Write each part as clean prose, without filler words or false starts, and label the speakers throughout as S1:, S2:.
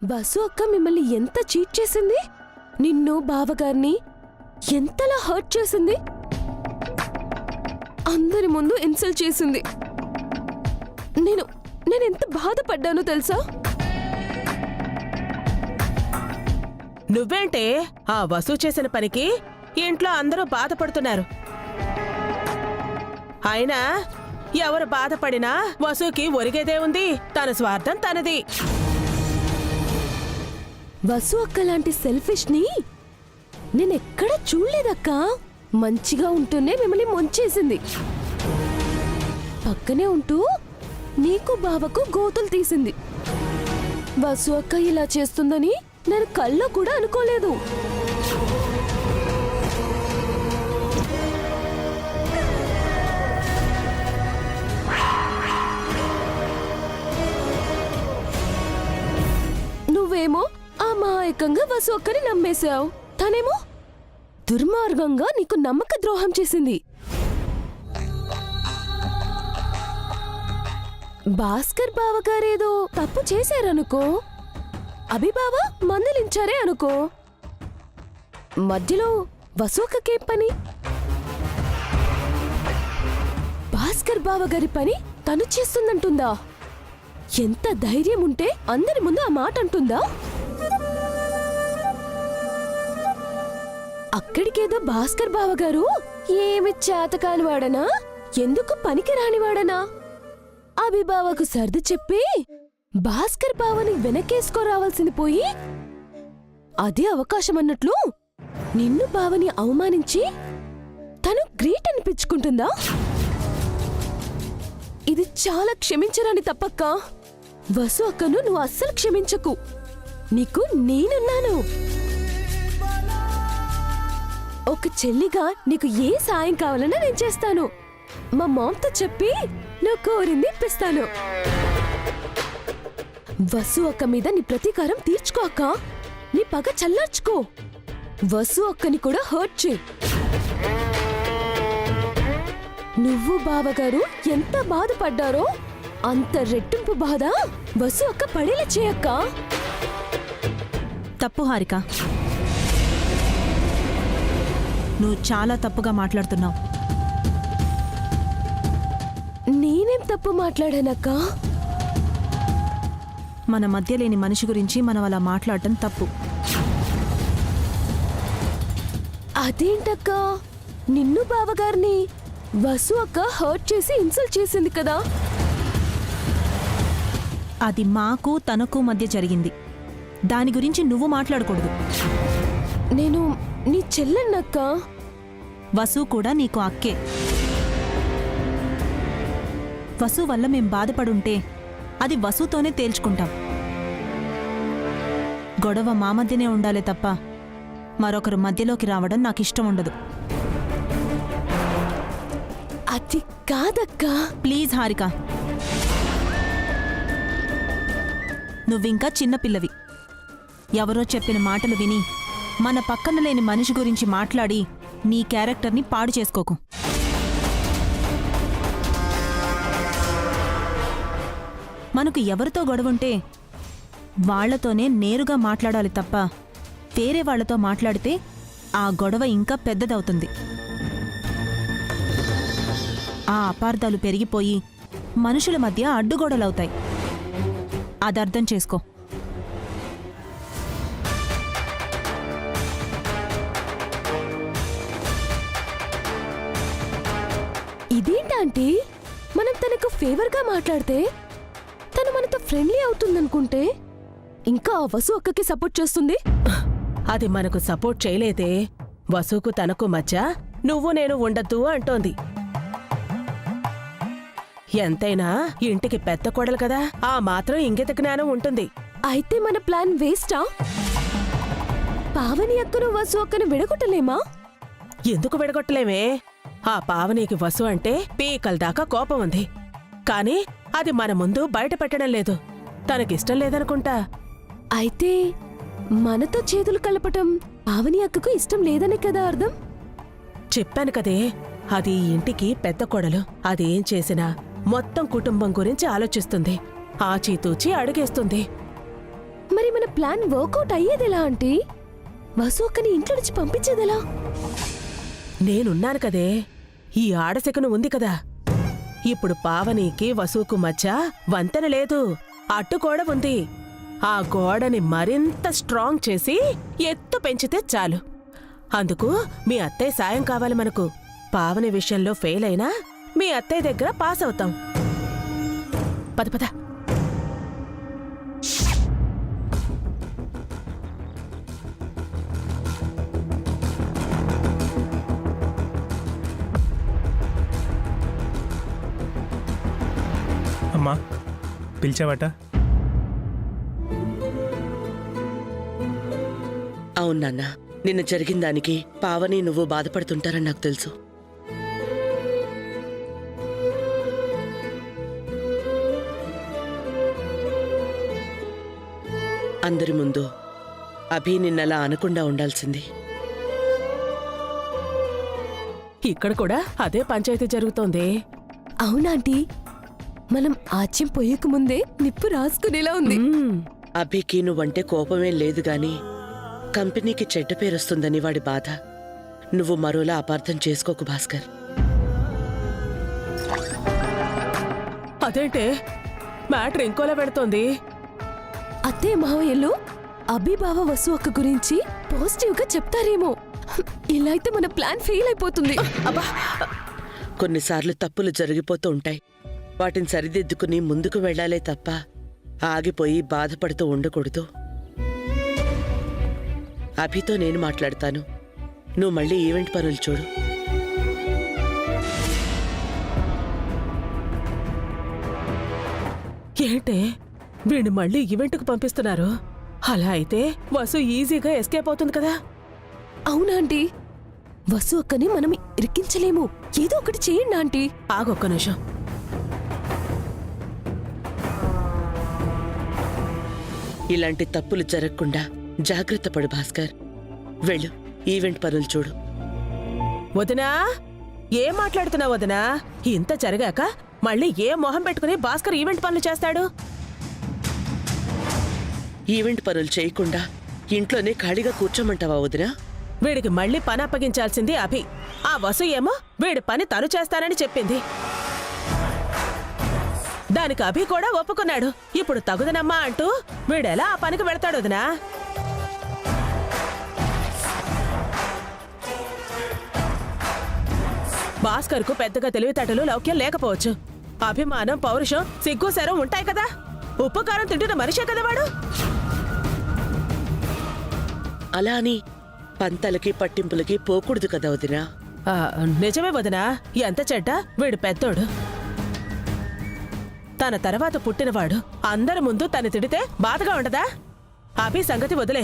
S1: Bus అక్క మిమ్మల్ని ఎంత చీట్ చేసింది? నిన్ను బావగారిని ఎంతలా హర్ట్ చేసింది? అందరి ముందు ఇన్సల్ట్ చేసింది. నేనెంత బాధపడ్డానో తెలుసా?
S2: నువ్వేంటే ఆ వసు చేసిన పనికి ఇంట్లో అందరూ బాధపడుతున్నారు. అయినా ఎవరు బాధపడినా వసుకి ఒరిగేదే ఉంది. తన స్వార్థం తనది.
S1: వసు అక్క లాంటి సెల్ఫిష్ ని నేనెక్కడా చూడలేదక్కా. మంచిగా ఉంటూనే మిమ్మల్ని ముంచేసింది. పక్కనే ఉంటూ నీకు బావకు గోతులు తీసింది. వసు అక్క ఇలా చేస్తుందని నేను కల్లో కూడా అనుకోలేదు. నువ్వేమో అమాయకంగా వసు అక్కని నమ్మేశావు. తనేమో దుర్మార్గంగా నీకు నమ్మక ద్రోహం చేసింది. భాస్కర్ బావగారేదో తప్పు చేశారనుకో, అభిబావ మందలించారే అనుకో, మధ్యలో వసు అక్కకేం పని? భాస్కర్ బావగారి పని తను చేస్తుందంటుందా? ఎంత ధైర్యం ఉంటే అందరి ముందు ఆ మాట అంటుందా? అక్కడికేదో భాస్కర్ బావగారు ఏమి చేతకాని వాడనా, ఎందుకు పనికి రానివాడనా, అభిబావకు సర్ది చెప్పి భాస్కర్ బావని వెనకేసుకోరావాల్సింది పోయి అదే అవకాశం అన్నట్లు నిన్ను బావని అవమానించి తను గ్రేట్ అనిపించుకుంటుందా? ఇది చాలా క్షమించరాని తప్పక్క. వసు అక్కను నువ్వు అస్సలు క్షమించకు. నీకు నేనున్నాను. ఒక చెల్లిగా నీకు ఏ సాయం కావాలన్నా నేను చేస్తాను. మా మామ్తో చెప్పి నువ్వు కోరింది ఇప్పిస్తాను. వసు అక్క మీద నీ ప్రతీకారం తీర్చుకో అక్క. నీ పగ చల్లార్చుకో. వసు అక్కని కూడా హర్ట్ చేయి. నువ్వు బావగారు ఎంత బాధపడ్డారో అంత రెట్టింపు బాధ వసు అక్క పడేలా చేయక్క.
S3: తప్పు హారిక, నువ్వు చాలా తప్పుగా మాట్లాడుతున్నావు.
S1: నేనేం తప్పు మాట్లాడానక్క?
S3: మన మధ్య లేని మనిషి గురించి మనం అలా మాట్లాడటం తప్పు.
S1: అదేంటక్క, నిన్ను బావగారిని వసు అక్క హర్ట్ చేసి ఇన్సల్ట్ చేసింది కదా?
S3: అది మాకు తనకు మధ్య జరిగింది. దాని గురించి నువ్వు మాట్లాడకూడదు.
S1: నేను నీ చెల్లెన్నక్క.
S3: వసు కూడా నీకు అక్కే. వసు వల్ల మేం బాధపడుంటే అది వసుతోనే తేల్చుకుంటాం. గొడవ మా మధ్యనే ఉండాలే తప్ప మరొకరు మధ్యలోకి రావడం నాకిష్టం ఉండదు.
S1: అది కాదక్కా.
S3: ప్లీజ్ హారిక, నువ్వింకా చిన్నపిల్లవి. ఎవరో చెప్పిన మాటలు విని మన పక్కన లేని మనిషి గురించి మాట్లాడి నీ క్యారెక్టర్ని పాడు చేసుకోకు. మనకు ఎవరితో గొడవుంటే వాళ్లతోనే నేరుగా మాట్లాడాలి తప్ప వేరే వాళ్లతో మాట్లాడితే ఆ గొడవ ఇంకా పెద్దదవుతుంది. ఆ అపార్థాలు పెరిగిపోయి మనుషుల మధ్య అడ్డుగోడలవుతాయి. అదర్థం చేసుకో.
S1: ఇదేంటంటే మనం తనకు ఫేవర్గా మాట్లాడితే తను మనతో ఫ్రెండ్లీ అవుతుందనుకుంటే ఇంకా వసు అక్కకి సపోర్ట్ చేస్తుంది.
S2: అది మనకు సపోర్ట్ చేయలేదే. వసుకు తనకు మధ్య నువ్వు నేను ఉండద్దు అంటోంది. ఎంతైనా ఇంటికి పెద్ద కోడలు కదా, ఆ మాత్రం ఇంగిత జ్ఞానం ఉంటుంది.
S1: అయితే మన ప్లాన్ వేస్టా? పావని అక్కను వసు అక్కను విడగొట్టలేమా?
S2: ఎందుకు విడగొట్టలేమే? ఆ పావనికి వసు అంటే పీకల దాకా కోపం ఉంది. కాని అది మన ముందు బయట పెట్టడం లేదు. తనకిష్టం లేదనుకుంటా.
S1: అయితే మనతో చేతులు కలపటం పావని అక్కకు ఇష్టం లేదనే కదా అర్థం?
S2: చెప్పాను కదే, అది ఇంటికి పెద్ద కోడలు. అదేం చేసినా మొత్తం కుటుంబం గురించి ఆలోచిస్తుంది. ఆచితూచి అడుగేస్తుంది.
S1: మరి మన ప్లాన్ వర్కౌట్ అయ్యేదెలా ఆంటీ? వసు అక్కని ఇంట్లో నుంచి పంపించేదెలా?
S2: నేనున్నాను కదే, ఈ ఆడశకను ఉంది కదా. ఇప్పుడు పావనికి వసుకు మధ్య వంతెన లేదు, అడ్డుగోడ ఉంది. ఆ గోడని మరింత స్ట్రాంగ్ చేసి ఎత్తు పెంచితే చాలు. అందుకు మీ అత్తయ్య సాయం కావాలి మనకు. పావని విషయంలో ఫెయిల్ అయినా మీ అత్తయ్య దగ్గర పాస్ అవుతాం. పద పద.
S4: అమ్మా, పిలిచావట?
S5: అవును నాన్న, నిన్న జరిగిన దానికి పావని నువ్వు బాధపడుతుంటారని నాకు తెలుసు. అందరి ముందు అభి నిన్నలా అనకుండా ఉండాల్సింది.
S2: ఇక్కడ కూడా అదే పంచాయతీ జరుగుతోంది.
S1: అవునాంటీ, మనం ఆచ్యం పొయ్యకు ముందే నిప్పు రాసుకునేలా ఉంది.
S5: అభికి నువ్వంటే కోపమేం లేదు గాని కంపెనీకి చెడ్డ పేరొస్తుందని వాడి బాధ. నువ్వు మరోలా అపార్థం చేసుకోకు భాస్కర్.
S2: అదేంటే మ్యాటర్ ఇంకోలా పెడుతోంది.
S1: అత్తే మావయ్యలు అభిబావ వసు అక్క గురించి పాజిటివ్ గా చెప్తారేమో. ఇలా అయితే మన ప్లాన్ ఫెయిల్ అయిపోతుంది.
S2: అబ్బా,
S5: కొన్నిసార్లు తప్పులు జరిగిపోతూ ఉంటాయి. వాటిని సరిదిద్దుకుని ముందుకు వెళ్లాలే తప్ప ఆగిపోయి బాధపడుతూ ఉండకూడదు. అభితో నేను మాట్లాడతాను, నువ్వు మళ్ళీ ఈవెంట్ పనులు చూడు.
S2: ఏంటే వీణ్ణి మళ్ళీ ఈవెంట్కు పంపిస్తున్నారు? అలా అయితే వసు ఈజీగా ఎస్కేప్ అవుతుంది కదా.
S1: అవునాంటీ, వసు అక్కని మనం ఇరికించలేము. ఏదో ఒకటి చేయండి ఆంటీ.
S2: ఆగొక్క నిమిషం.
S5: ఇలాంటి తప్పులు జరగకుండా జాగ్రత్త పడు భాస్కర్. వెళ్ళు, ఈవెంట్ పనులు చూడు.
S2: వదినా, ఏం మాట్లాడుతున్నావు వదినా? ఇంత జరిగాక మళ్ళీ ఏ మొహం పెట్టుకుని భాస్కర్ ఈవెంట్ పనులు చేస్తాడు?
S5: ఈవెంట్ పనులు చేయకుండా ఇంట్లోనే ఖాళీగా కూర్చోమంటావా వదినా?
S2: వీడికి మళ్ళీ పని అప్పగించాల్సింది అభి. ఆ వసు ఏమో వీడి పని తను చేస్తానని చెప్పింది. దానికి అభి కూడా ఒప్పుకున్నాడు. ఇప్పుడు తగుదనమ్మా అంటూ వీడెలా ఆ పనికి వెళతాడు వదినా? భాస్కర్కు పెద్దగా తెలివితేటలు లౌక్యం లేకపోవచ్చు. అభిమానం, పౌరుషం, సిగ్గు శరం ఉంటాయి కదా. ఉప్పు కారం తింటున్న మనిషే కదా వాడు.
S5: అలా అని పంతలకి పట్టింపులకి పోకూడదు కదా వదినా.
S2: నిజమే వదినా, ఎంత చెడ్డ వీడు పెద్దోడు. తన తర్వాత పుట్టినవాడు అందరి ముందు తను తిడితే బాధగా ఉండదా? అభి సంగతి వదిలే.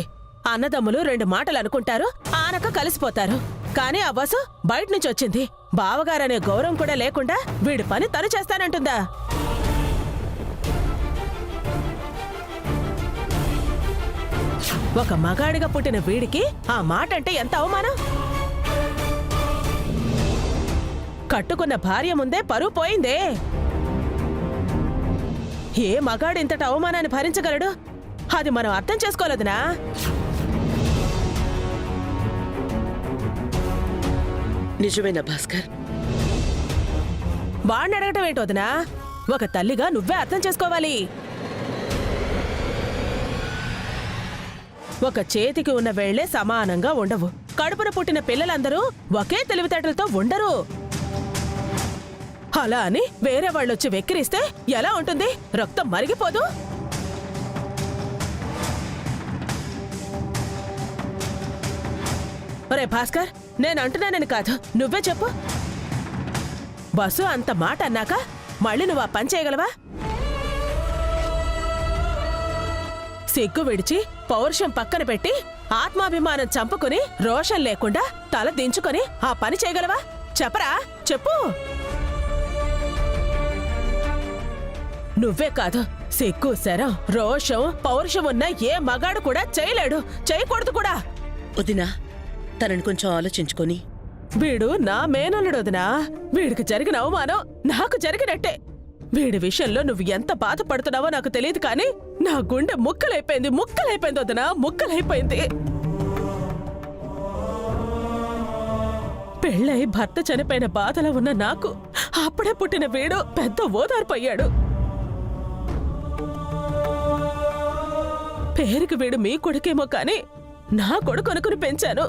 S2: అన్నదమ్ములు రెండు మాటలు అనుకుంటారు, ఆనక కలిసిపోతారు. కానీ ఆ వసు బయట నుంచి వచ్చింది. బావగారనే గౌరవం కూడా లేకుండా వీడి పని తను చేస్తానంటుందా? ఒక మగాడిగా పుట్టిన వీడికి ఆ మాట అంటే ఎంత అవమానం. కట్టుకున్న భార్య ముందే పరువు పోయిందే. ఏ మగాడు ఇంతటి అవమానాన్ని భరించగలడు? అది మనం అర్థం చేసుకోలేదునా?
S5: నిజమేనా భాస్కర్?
S2: వాణ్ణి అడగటం ఏంటి వదినా? ఒక తల్లిగా నువ్వే అర్థం చేసుకోవాలి. ఒక చేతికి ఉన్న వేళ్లే సమానంగా ఉండవు. కడుపున పుట్టిన పిల్లలందరూ ఒకే తెలివితేటలతో ఉండరు. అలా అని వేరే వాళ్ళొచ్చి వెక్కిరిస్తే ఎలా ఉంటుంది? రక్తం మరిగిపోదు? ఒరే భాస్కర్, నేనంటున్నానని కాదు, నువ్వే చెప్పు. బస్సు అంత మాట అన్నాక మళ్ళీ నువ్వు ఆ పని చేయగలవా? సిగ్గు విడిచి పౌరుషం పక్కన పెట్టి ఆత్మాభిమానం చంపుకుని రోషం లేకుండా తల దించుకొని ఆ పని చేయగలవా? చెప్పరా, చెప్పు. నువ్వే కాదు, సిగ్గు శరం రోషం పౌరుషం ఉన్న ఏ మగాడు కూడా చేయలేడు, చేయకూడదు కూడా.
S5: వదినా, తనని కొంచెం ఆలోచించుకొని.
S2: వీడు నా మేనల్లుడు వదినా. వీడికి జరిగిన అవమానం నాకు జరిగినట్టే. వీడి విషయంలో నువ్వు ఎంత బాధపడుతున్నావో నాకు తెలియదు కానీ నా గుండె ముక్కలైపోయింది వదనా, ముక్కలైపోయింది. పెళ్ళై భర్త చనిపోయిన బాధలో ఉన్న నాకు అప్పుడే పుట్టిన వీడు పెద్ద ఓదార్పయ్యాడు. పేరుకి వీడు మీ కొడుకేమో కాని నా కొడుకు అనుకుని పెంచాను.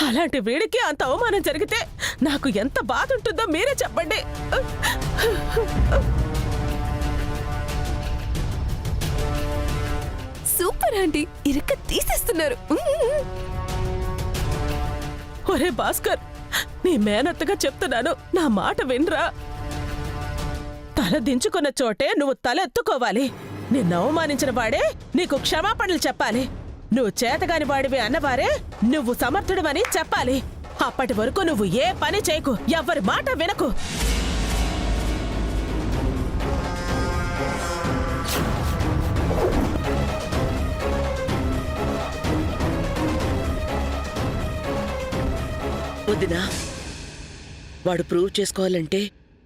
S2: అలాంటి వీడికి అంత అవమానం జరిగితే నాకు ఎంత బాధ ఉంటుందో మీరే చెప్పండి.
S1: సూపర్ ఆంటీ, ఇరక్క తీసేస్తున్నారు.
S2: ఒరే భాస్కర్, నీ మేనత్తగా చెప్తున్నాను, నా మాట వినరా. తల దించుకున్న చోటే నువ్వు తల ఎత్తుకోవాలి. నిన్ను అవమానించిన వాడే నీకు క్షమాపణలు చెప్పాలి. నువ్వు చేతగాని వాడివి అన్నవారే నువ్వు సమర్థుడవని చెప్పాలి. అప్పటి వరకు నువ్వు ఏ పని చేయకు, ఎవ్వరి మాట వినకు.
S5: వదినా, వాడు ప్రూవ్ చేసుకోవాలంటే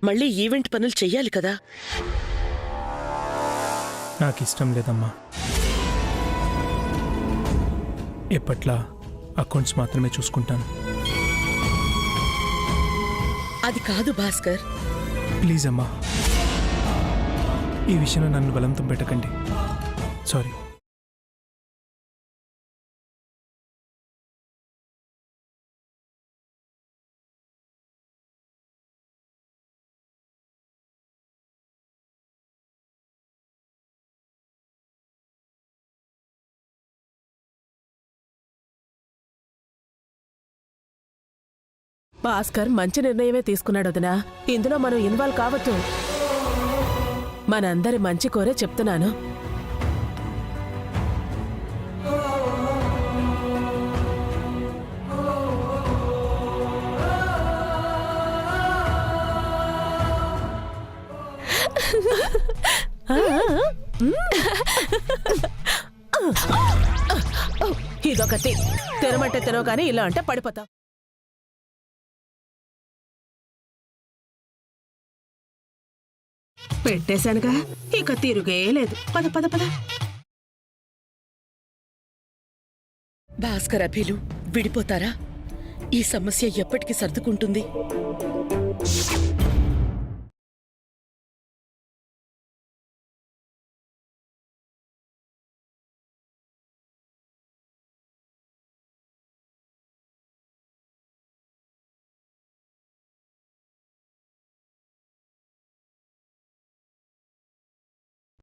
S5: మళ్ళీ ఈవెంట్ పనులు చెయ్యాలి కదా.
S4: నాకు ఇష్టం లేదమ్మా. ఎప్పట్లా అకౌంట్స్ మాత్రమే చూసుకుంటాను.
S5: అది కాదు భాస్కర్.
S4: ప్లీజ్ అమ్మా, ఈ విషయంలో నన్ను బలవంతం పెట్టకండి. సారీ.
S2: భాస్కర్ మంచి నిర్ణయమే తీసుకున్నాడు వదినా. ఇందులో మనం ఇన్వాల్వ్ కావద్దు. మనందరి మంచి కోరే చెప్తున్నాను. ఇదొకటి. తినమంటే తినవు కానీ ఇలా అంటే పడిపోతావు. పెట్టేశానుగా, ఇక తిరుగే లేదు. పద పద పద.
S5: భాస్కర్, అభిలు విడిపోతారా? ఈ సమస్య ఎప్పటికి సర్దుకుంటుంది?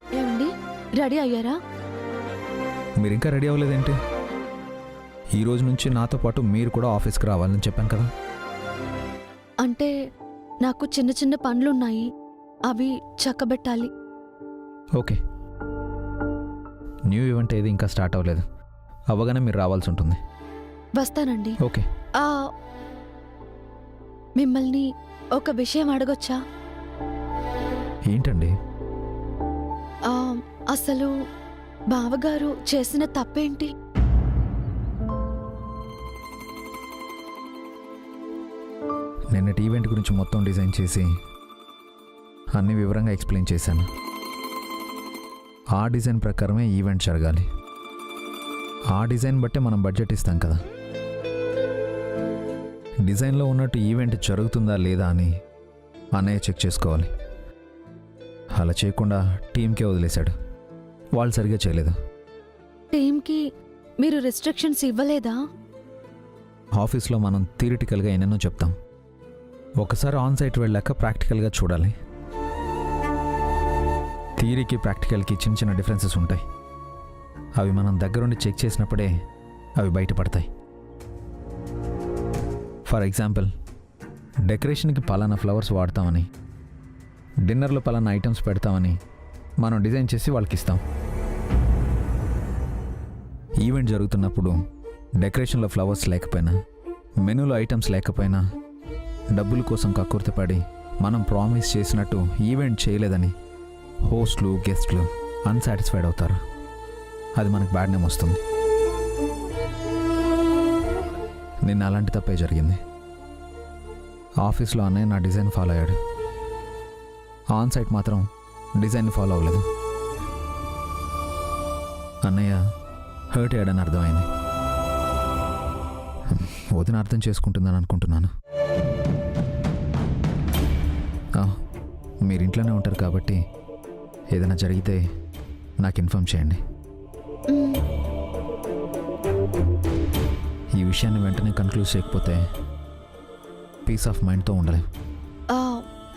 S6: ఏమండి, రెడీ అయ్యారా?
S7: మీరు ఇంకా రెడీ అవ్వలేదేంటి? ఈ రోజు నుంచి నాతో పాటు మీరు కూడా ఆఫీస్కి రావాలని చెప్పాను కదా.
S6: అంటే నాకు చిన్న చిన్న పనులున్నాయి, అవి చక్కబెట్టాలి.
S7: ఓకే. న్యూ ఈవెంట్ ఏది ఇంకా స్టార్ట్ అవ్వలేదు. అవ్వగానే మీరు రావాల్సి ఉంటుంది.
S6: వస్తానండి.
S7: ఓకే.
S6: మిమ్మల్ని ఒక విషయం అడగొచ్చా?
S7: ఏంటండి?
S6: అసలు బావగారు చేసిన తప్పేంటి?
S7: నిన్నటి ఈవెంట్ గురించి మొత్తం డిజైన్ చేసి అన్ని వివరంగా ఎక్స్ప్లెయిన్ చేశాను. ఆ డిజైన్ ప్రకారమే ఈవెంట్ జరగాలి. ఆ డిజైన్ బట్టే మనం బడ్జెట్ ఇస్తాం కదా. డిజైన్లో ఉన్నట్టు ఈవెంట్ జరుగుతుందా లేదా అని అన్నయ్య చెక్ చేసుకోవాలి. అలా చేయకుండా టీంకే వదిలేశాడు. వాళ్ళు సరిగా చేయలేదు.
S6: టీంకి మీరు రెస్ట్రిక్షన్స్ ఇవ్వలేదా?
S7: ఆఫీస్లో మనం థియరిటికల్గా ఎన్నెన్నో చెప్తాం. ఒకసారి ఆన్ సైట్ వెళ్ళాక ప్రాక్టికల్గా చూడాలి. థియరీకి ప్రాక్టికల్కి చిన్న చిన్న డిఫరెన్సెస్ ఉంటాయి. అవి మనం దగ్గరుండి చెక్ చేసినప్పుడే అవి బయటపడతాయి. ఫర్ ఎగ్జాంపుల్, డెకరేషన్కి పలానా ఫ్లవర్స్ వాడతామని, డిన్నర్లో పలానా ఐటమ్స్ పెడతామని మనం డిజైన్ చేసి వాళ్ళకి ఇస్తాం. ఈవెంట్ జరుగుతున్నప్పుడు డెకరేషన్లో ఫ్లవర్స్ లేకపోయినా, మెనూలో ఐటమ్స్ లేకపోయినా, డబ్బుల కోసం కక్కుర్తిపడి మనం ప్రామిస్ చేసినట్టు ఈవెంట్ చేయలేదని హోస్ట్లు, గెస్ట్లు అన్సాటిస్ఫైడ్ అవుతారు. అది మనకు బ్యాడ్ నేమ్ వస్తుంది. నిన్న అలాంటి తప్పే జరిగింది. ఆఫీస్లో అన్నయ్య నా డిజైన్ ఫాలో అయ్యాడు. ఆన్ సైట్ మాత్రం డిజైన్ ఫాలో అవ్వలేదు. అన్నయ్య హర్ట్ అయ్యాడని అర్థమైంది. వదిన అర్థం చేసుకుంటుందని అనుకుంటున్నాను. మీరు ఇంట్లోనే ఉంటారు కాబట్టి ఏదైనా జరిగితే నాకు ఇన్ఫార్మ్ చేయండి. ఈ విషయాన్ని వెంటనే కన్క్లూడ్ చేయకపోతే పీస్ ఆఫ్ మైండ్తో ఉండలేం.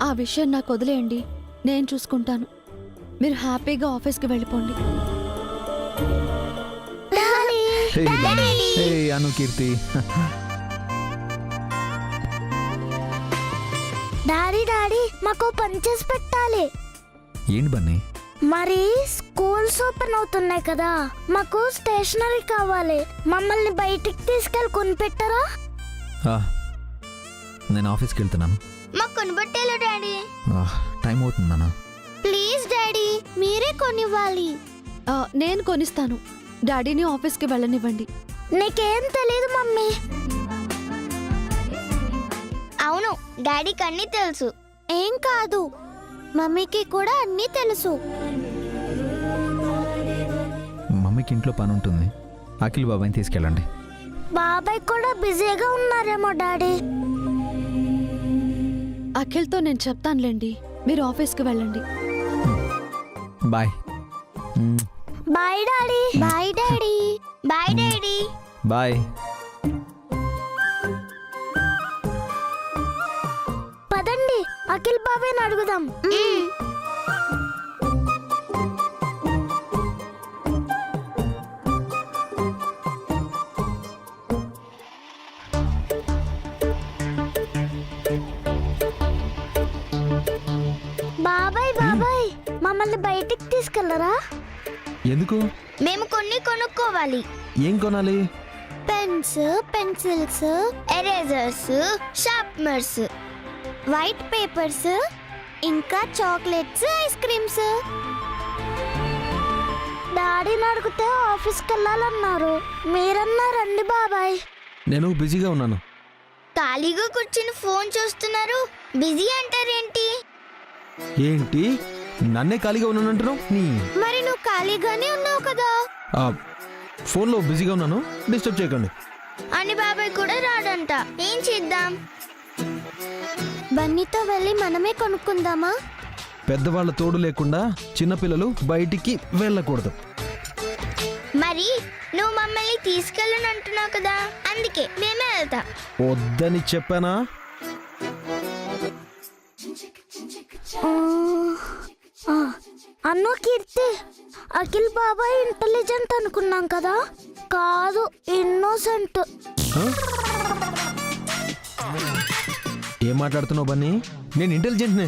S6: ఆ విషయం నాకు వదిలేయండి, నేను చూసుకుంటాను. మీరు హ్యాపీగా ఆఫీస్కి వెళ్ళిపోండి.
S7: అను కీర్తి,
S8: డాడీ మాకు పని చేసి పెట్టాలి.
S7: ఏంటి బన్నీ?
S8: మరి స్కూల్స్ ఓపెన్ అవుతున్నాయి కదా, మాకు స్టేషనరీ కావాలి. మమ్మల్ని బయటికి తీసుకెళ్ళి కొనిపెట్టరా?
S7: నేను ఆఫీస్కి వెళ్తున్నాను.
S8: మాకు కొనిపెట్టాలి డాడీ.
S7: టైం అవుతుందన్నా.
S8: ప్లీజ్ డాడీ, మీరే కొనివ్వాలి.
S6: నేను కొనిస్తాను. డాడీని ఆఫీస్కి వెళ్ళనివ్వండి.
S8: నీకేం తెలీదు మమ్మీ. అవును, డాడీకి అన్నీ తెలుసు. ఏం కాదు, మమ్మీకి కూడా అన్నీ తెలుసు.
S7: మమ్మీకి ఇంట్లో పని ఉంటుంది. అఖిల్ బాబాయ్ని తీసుకెళ్ళండి.
S8: బాబాయ్ కూడా బిజీగా ఉన్నారేమో డాడీ.
S6: అఖిల్తో నేను చెప్తానులేండి, మీరు ఆఫీస్కి వెళ్ళండి.
S7: Bye.
S8: Bye daddy. Bye daddy. Bye daddy.
S7: Bye.
S8: పదండి, అఖిల్ బాబాయ్ని అడుగుదాం. బాబాయ్ మమ్మల్ని బయటికి తీసుకెళ్లరా?
S7: ఎందుకు?
S8: మేము కొన్ని కొనుక్కోవాలి.
S7: ఏం కొనాలి?
S8: Pens, pencils, erasers, sharpeners, white papers, ఇంకా చాక్లెట్స్, ఐస్ క్రీమ్స్. డాడీని అడిగితే ఆఫీస్కి వెళ్ళాలన్నారు. మీరన్నా రండి బాబాయ్.
S7: నేను బిజీగా ఉన్నాను.
S8: ఖాళీగా కూర్చుని ఫోన్ చూస్తున్నారు, బిజీ అంటారేంటి?
S7: ఏంటి నన్నే ఖాళీగా ఉన్నానంటున్నావు?
S8: మరి నువ్వు ఖాళీగానే ఉన్నావు కదా.
S7: ఫోన్లో బిజీగా ఉన్నాను, డిస్టర్బ్ చేయకండి.
S8: అని బాబాయ్ కూడా రాడంట. ఏం చేద్దాం? బన్నీతో వెళ్ళి మనమే కొనుక్కుందామా?
S7: పెద్దవాళ్ళ తోడు లేకుండా చిన్నపిల్లలు బయటికి వెళ్ళకూడదు.
S8: మరి నువ్వు మమ్మల్ని తీసుకెళ్ళని అంటున్నావు కదా, అందుకే మేమే వెళ్తాం.
S7: వద్దని చెప్పానా?
S8: అన్నో కీర్తి, అఖిల్ బాబాయ్ ఇంటెలిజెంట్ అనుకున్నాం కదా, కాదు ఇన్నోసెంట్.
S7: ఏం మాట్లాడుతున్నావు బన్నీ? నేను ఇంటెలిజెంట్నే.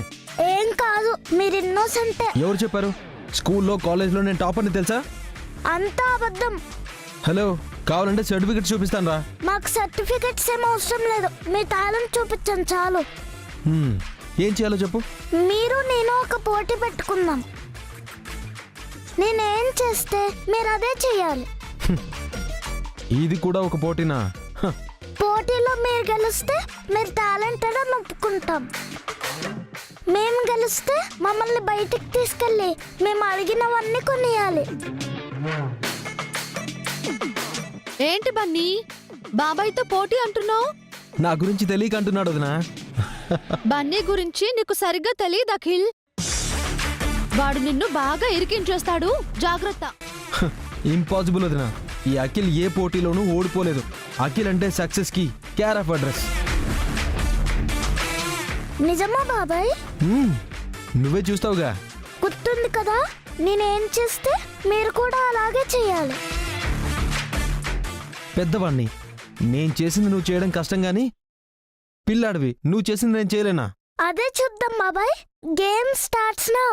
S8: ఏం కాదు, మీరు ఇన్నోసెంటే.
S7: ఎవరు చెప్పారు? స్కూల్లో కాలేజ్లో నేను టాప్ అని తెలుసా?
S8: అంతా అబద్ధం.
S7: హలో, కావాలంటే సర్టిఫికెట్ చూపిస్తాను రా.
S8: మాకు సర్టిఫికెట్స్ ఏం అవసరం లేదు, మీ టాలెంట్ చూపించండి చాలు.
S7: ఏం చేయాలో చెప్పు.
S8: మీరు నేను ఒక పోటీ పెట్టుకుందాం. నేనేం చేస్తే మీరు అదే చేయాలి.
S7: ఇది కూడా ఒక పోటీనా?
S8: పోటీలో మీరు గెలిస్తే మీరు టాలెంటెడ్ అని ఒప్పుకుంటాం. మేము గెలిస్తే మమ్మల్ని బయటికి తీసుకెళ్ళి మేము అడిగినవన్నీ కొనియాలి.
S6: ఏంటి బన్నీ, బాబాయ్తో పోటీ అంటున్నావు?
S7: నా గురించి తెలియక అంటున్నాడు వదినా.
S6: బన్నీ గురించి నీకు సరిగ్గా తెలియదు అఖిల్. వాడు నిన్ను బాగా ఇరికించేస్తాడు, జాగ్రత్త.
S7: ఇంపాసిబుల్ వదినా. ఈ అఖిల్ ఏ పోటీలోనూ ఓడిపోలేదు. అఖిల్ అంటే సక్సెస్ కి కేర్ ఆఫ్ అడ్రస్.
S8: నిజమా బాబాయ్?
S7: నువ్వే చూస్తావుగా.
S8: గుర్తుంది కదా, నేనేం చేస్తే మీరు కూడా అలాగే చేయాలి.
S7: పెద్దవాణ్ణి, నేను చేసింది నువ్వు చేయడం కష్టం గాని పిల్లాడివి, నువ్వు చేసింది నేను చేయలేనా?
S8: అదే చూద్దాం బాబాయ్. Game starts now.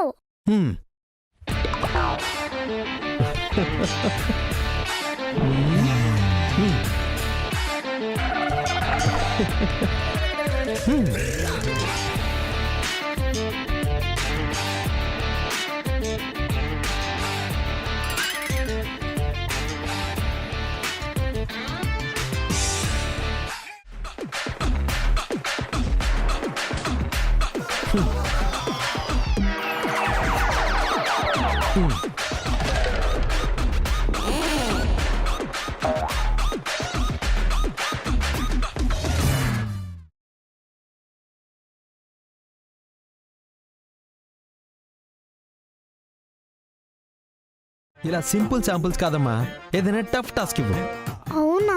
S9: ఇలా సింపుల్ శాంపుల్స్ కాదమ్మా, ఏదైనా టఫ్ టాస్క్ ఇవ్వు.
S8: అవునా